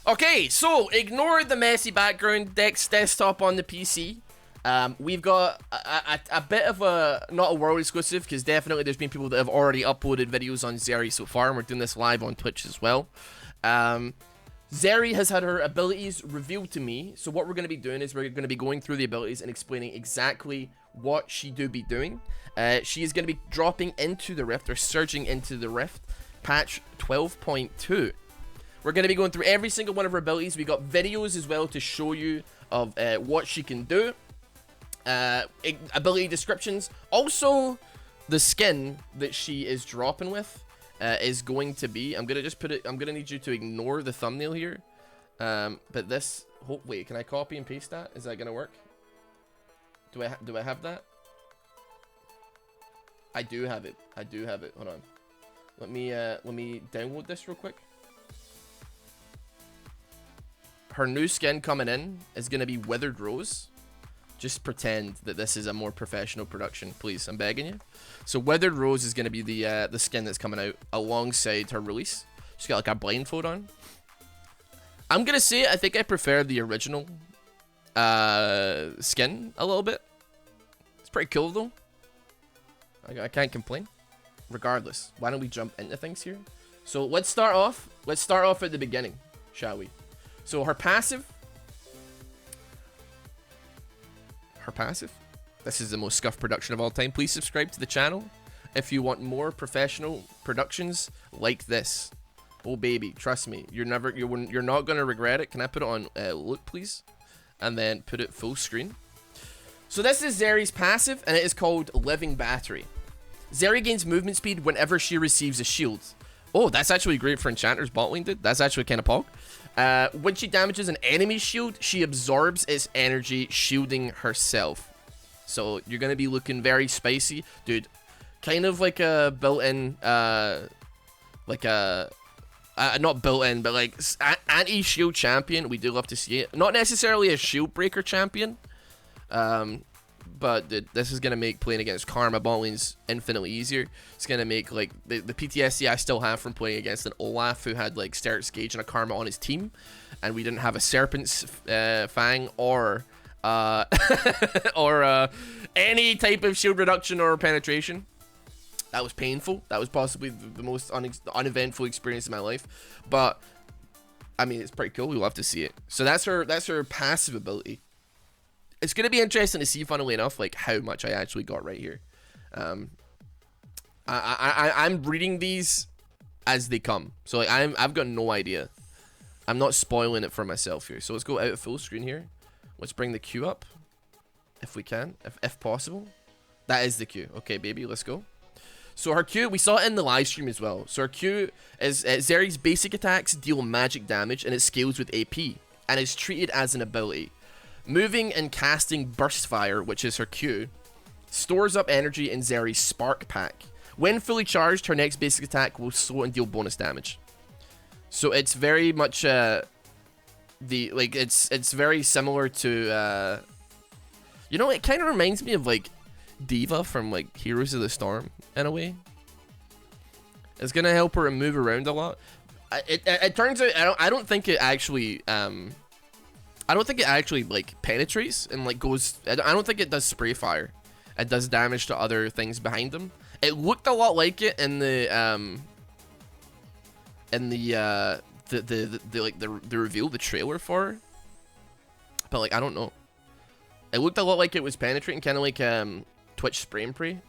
Okay, so ignore the messy background desktop on the PC. We've got a bit of a, not a world exclusive, because definitely there's been people that have already uploaded videos on ZERI so far, and we're doing this live on Twitch as well. ZERI has had her abilities revealed to me, so what we're going to be doing is we're going to be going through the abilities and explaining exactly what she do be doing. She is going to be dropping into the Rift, or surging into the Rift, patch 12.2. We're going to be going through every single one of her abilities. We got videos as well to show you of what she can do. Ability descriptions. Also, the skin that she is dropping with is going to be, I'm gonna just put it, I'm gonna need you to ignore the thumbnail here, but this, wait, can I copy and paste that? Is that gonna work? Do I have that? I do have it. Hold on, let me download this real quick. Her new skin coming in is gonna be Withered Rose. Just pretend that this is a more professional production, please. I'm begging you. So Withered Rose is going to be the skin that's coming out alongside her release. She's got like a blindfold on. I'm going to say I think I prefer the original skin a little bit. It's pretty cool though. I can't complain. Regardless, why don't we jump into things here? So let's start off at the beginning, shall we? So her passive. This is the most scuffed production of all time. Please subscribe to the channel if you want more professional productions like this. Oh baby, trust me, you're not gonna regret it. Can I put it on look, please, and then put it full screen? So this is ZERI's passive, and it is called Living Battery. ZERI gains movement speed whenever she receives a shield. Oh, that's actually great for enchanters. Bot lane did. That's actually kind of pog. When she damages an enemy's shield, she absorbs its energy, shielding herself. So you're going to be looking very spicy. Dude, kind of like a built-in, not built-in, but like anti-shield champion. We do love to see it. Not necessarily a shield breaker champion. But this is going to make playing against Karma bot lanes infinitely easier. It's going to make, like, the PTSD I still have from playing against an Olaf who had, like, Stert's Gauge and a Karma on his team. And we didn't have a Serpent's Fang or any type of shield reduction or penetration. That was painful. That was possibly the most uneventful experience of my life. But, I mean, it's pretty cool. We love to see it. So that's her passive ability. It's going to be interesting to see, funnily enough, like how much I actually got right here. I'm reading these as they come, so like I've got no idea. I'm not spoiling it for myself here. So let's go out of full screen here. Let's bring the queue up, if we can, if possible. That is the queue. Okay, baby, let's go. So her Q, we saw it in the live stream as well. So her Q is ZERI's basic attacks deal magic damage, and it scales with AP, and is treated as an ability. Moving and casting Burst Fire, which is her Q, stores up energy in ZERI's Spark Pack. When fully charged, her next basic attack will slow and deal bonus damage. So it's very much it's very similar to you know, it kind of reminds me of like Diva from like Heroes of the Storm in a way. It's gonna help her move around a lot. It turns out I don't think it actually like penetrates and like goes. I don't think it does spray fire. It does damage to other things behind them. It looked a lot like it in the reveal, the trailer for her. But like I don't know. It looked a lot like it was penetrating, kind of like Twitch spray and pray.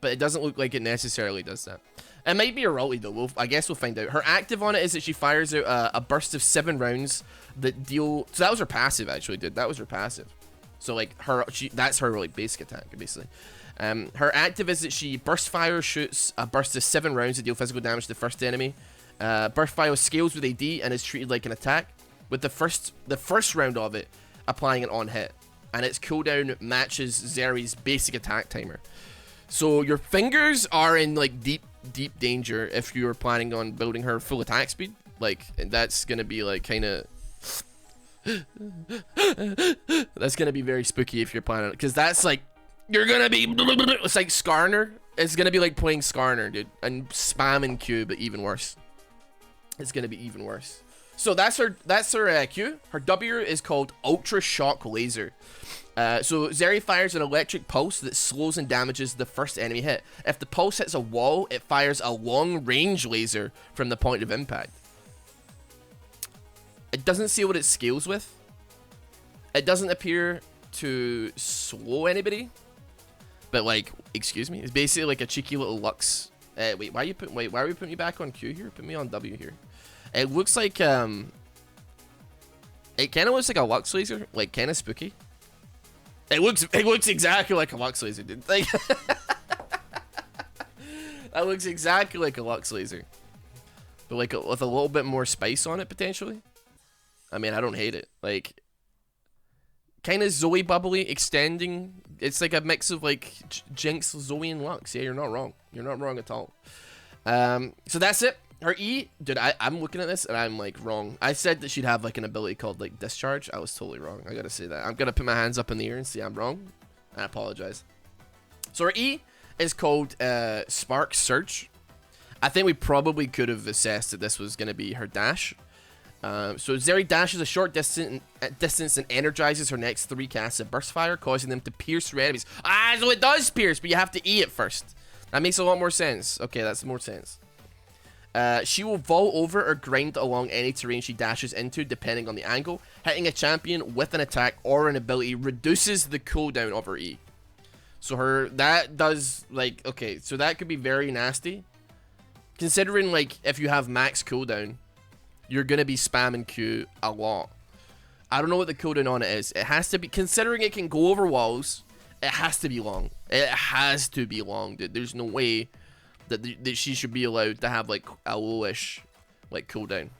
But it doesn't look like it necessarily does that. It might be a ulti though. I guess we'll find out. Her active on it is that she fires out a burst of 7 rounds that deal. So that was her passive, actually, dude. That was her passive. So like that's her like basic attack, basically. Her active is that she burst fire shoots a burst of 7 rounds to deal physical damage to the first enemy. Burst fire scales with AD and is treated like an attack, with the first round of it applying it on hit, and its cooldown matches ZERI's basic attack timer. So your fingers are in like deep danger if you're planning on building her full attack speed. Like that's gonna be like kind of that's gonna be very spooky if you're planning, because that's like you're gonna be it's like Skarner. It's gonna be like playing Skarner, dude, and spamming Q, but even worse. It's gonna be even worse. So that's her Q. Her W is called Ultra Shock Laser. So ZERI fires an electric pulse that slows and damages the first enemy hit. If the pulse hits a wall, it fires a long-range laser from the point of impact. It doesn't say what it scales with. It doesn't appear to slow anybody. But like, excuse me, it's basically like a cheeky little Lux. Wait, why are we putting me back on Q here? Put me on W here. It looks like it kind of looks like a Lux laser, like kind of spooky. It looks exactly like a Lux laser, dude. Like that looks exactly like a Lux laser, but like with a little bit more spice on it potentially. I mean, I don't hate it. Like kind of Zoe bubbly, extending. It's like a mix of like Jinx, Zoe, and Lux. Yeah, you're not wrong. You're not wrong at all. So that's it. Her E, dude, I'm looking at this and I'm like wrong. I said that she'd have like an ability called like Discharge. I was totally wrong. I gotta say that. I'm gonna put my hands up in the air and say I'm wrong. I apologize. So her E is called Spark Surge. I think we probably could have assessed that this was gonna be her dash. So ZERI dashes a short distance and energizes her next 3 casts of Burst Fire, causing them to pierce through enemies. Ah, so it does pierce, but you have to E it first. That makes a lot more sense. Okay, that's more sense. She will vault over or grind along any terrain she dashes into, depending on the angle. Hitting a champion with an attack or an ability reduces the cooldown of her E. So that does, like, okay, so that could be very nasty. Considering, like, if you have max cooldown, you're going to be spamming Q a lot. I don't know what the cooldown on it is. It has to be, considering it can go over walls, it has to be long. It has to be long, dude. There's no way that she should be allowed to have like a lowish like cooldown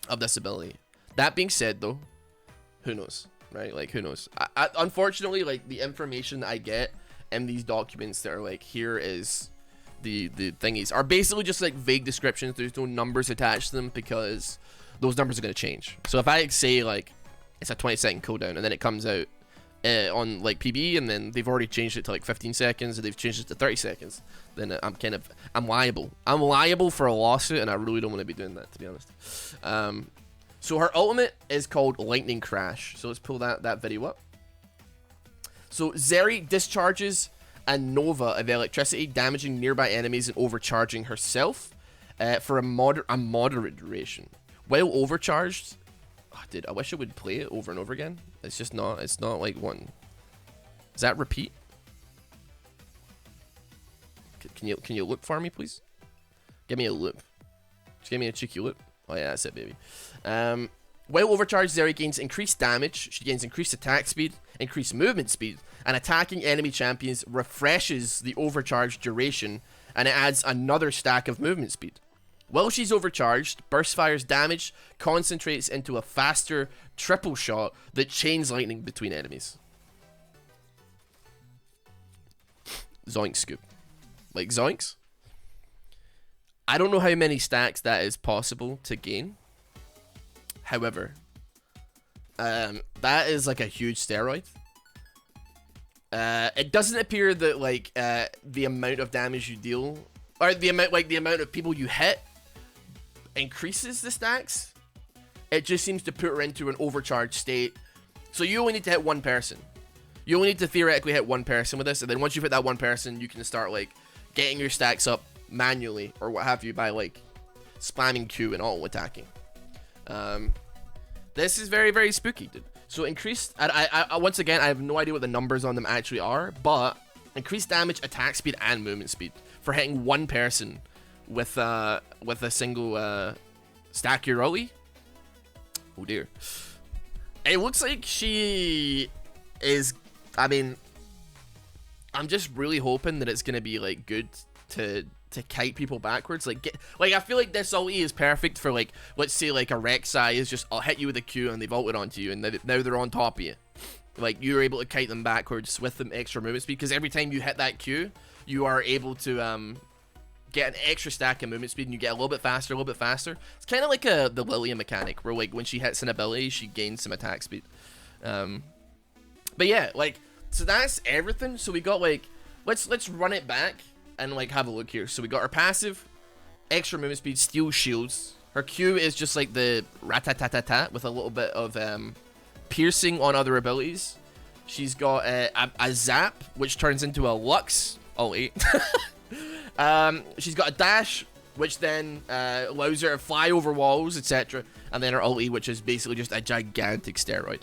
of this ability. That being said though, who knows, right? Like who knows? I unfortunately, like the information that I get in these documents that are like, here is the thingies, are basically just like vague descriptions. There's no numbers attached to them because those numbers are going to change. So if I say like it's a 20-second cooldown and then it comes out on like PB and then they've already changed it to like 15 seconds and they've changed it to 30 seconds, then I'm liable. I'm liable for a lawsuit, and I really don't want to be doing that, to be honest. So her ultimate is called Lightning Crash. So let's pull that video up. So ZERI discharges a nova of electricity, damaging nearby enemies and overcharging herself for a moderate duration. While overcharged, oh, dude, I wish I would play it over and over again. It's just not. It's not like one. Is that repeat? Can you loop for me, please? Give me a loop. Just give me a cheeky loop. Oh yeah, that's it, baby. While overcharged, ZERI gains increased damage. She gains increased attack speed, increased movement speed, and attacking enemy champions refreshes the overcharged duration, and it adds another stack of movement speed. While she's overcharged, Burst Fire's damage concentrates into a faster triple shot that chains lightning between enemies. Zoink scoop. Like zoinks? I don't know how many stacks that is possible to gain. However, that is like a huge steroid. It doesn't appear that like the amount of damage you deal, or the amount of people you hit, increases the stacks. It just seems to put her into an overcharged state. So you only need to hit one person. You only need to theoretically hit one person with this, and then once you've hit that one person, you can start like getting your stacks up manually or what have you by like spamming Q and auto attacking. This is very, very spooky, dude. So increased, I once again, I have no idea what the numbers on them actually are, but increased damage, attack speed, and movement speed for hitting one person with a single stack your ulti. Oh dear. It looks like she is, I mean, I'm just really hoping that it's gonna be like good to kite people backwards. Like I feel like this ulti is perfect for like, let's say like a Rek'Sai is just, I'll hit you with a Q and they've ulted onto you and now they're on top of you. Like you're able to kite them backwards with them extra movement speed, because every time you hit that Q, you are able to get an extra stack of movement speed and you get a little bit faster, It's kind of like the Lilia mechanic where like when she hits an ability, she gains some attack speed. But yeah, like, so that's everything. So we got like, let's run it back and like have a look here. So we got our passive, extra movement speed, steal shields, Her Q is just like the rat-tat-tat-tat with a little bit of piercing on other abilities. She's got a zap, which turns into a Lux. Alt 8. She's got a dash, which then allows her to fly over walls, etc. And then her ulti, which is basically just a gigantic steroid.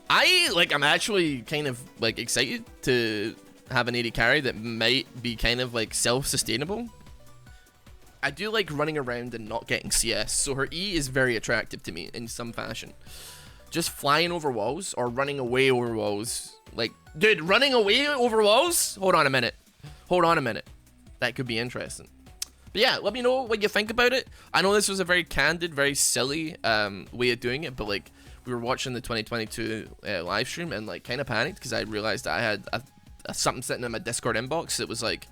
I'm actually kind of like excited to have an AD carry that might be kind of like self-sustainable. I do like running around and not getting CS, so her E is very attractive to me in some fashion. Just flying over walls or running away over walls. Like, dude, running away over walls? Hold on a minute. Hold on a minute. That could be interesting. But yeah, let me know what you think about it. I know this was a very candid, very silly way of doing it, but like, we were watching the 2022 live stream and like kind of panicked because I realized I had something sitting in my Discord inbox that was like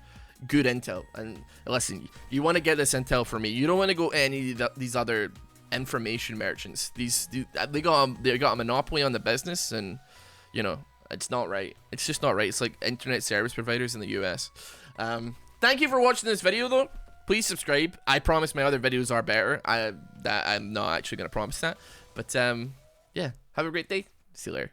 good intel. And listen, you want to get this intel for me. You don't want to go to any of these other information merchants. They got a monopoly on the business, and you know, it's not right. It's just not right. It's like internet service providers in the US. Thank you for watching this video though. Please subscribe. I promise my other videos are better. I'm not actually gonna promise that, but yeah, have a great day. See you later.